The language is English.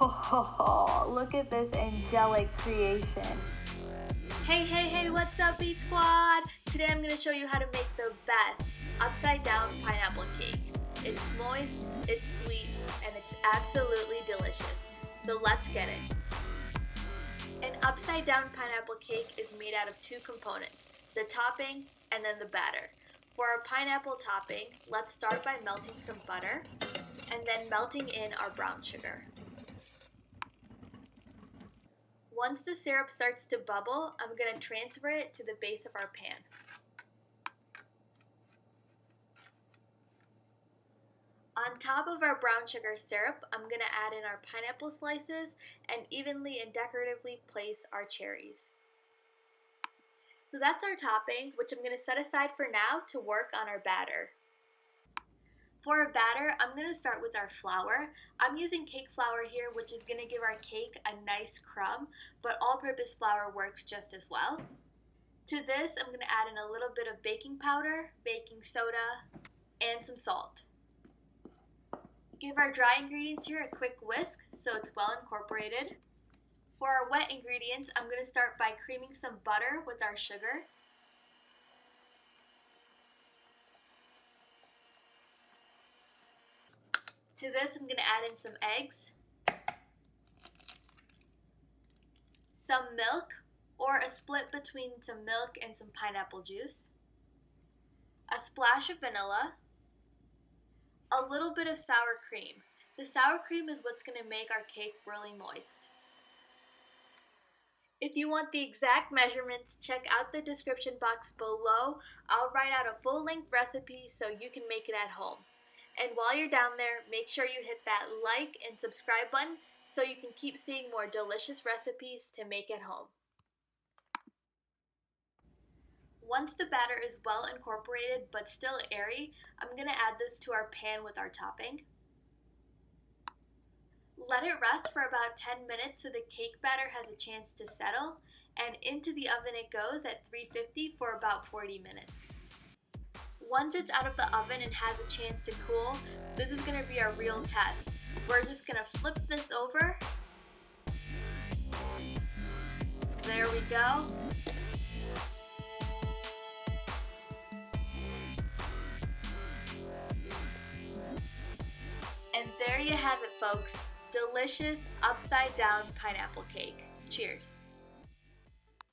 Oh, look at this angelic creation. Hey, what's up, Beat Squad? Today I'm going to show you how to make the best upside down pineapple cake. It's moist, it's sweet, and it's absolutely delicious. So let's get it. An upside down pineapple cake is made out of two components, the topping and then the batter. For our pineapple topping, let's start by melting some butter and then melting in our brown sugar. Once the syrup starts to bubble, I'm going to transfer it to the base of our pan. On top of our brown sugar syrup, I'm going to add in our pineapple slices and evenly and decoratively place our cherries. So that's our topping, which I'm going to set aside for now to work on our batter. For our batter, I'm going to start with our flour. I'm using cake flour here, which is going to give our cake a nice crumb, but all-purpose flour works just as well. To this, I'm going to add in a little bit of baking powder, baking soda, and some salt. Give our dry ingredients here a quick whisk so it's well incorporated. For our wet ingredients, I'm going to start by creaming some butter with our sugar. To this, I'm going to add in some eggs, some milk, or a split between some milk and some pineapple juice, a splash of vanilla, a little bit of sour cream. The sour cream is what's going to make our cake really moist. If you want the exact measurements, check out the description box below. I'll write out a full-length recipe so you can make it at home. And while you're down there, make sure you hit that like and subscribe button so you can keep seeing more delicious recipes to make at home. Once the batter is well incorporated but still airy, I'm going to add this to our pan with our topping. Let it rest for about 10 minutes so the cake batter has a chance to settle, and into the oven it goes at 350 for about 40 minutes. Once it's out of the oven and has a chance to cool, this is going to be our real test. We're just going to flip this over. There we go. And there you have it, folks. Delicious upside down pineapple cake. Cheers.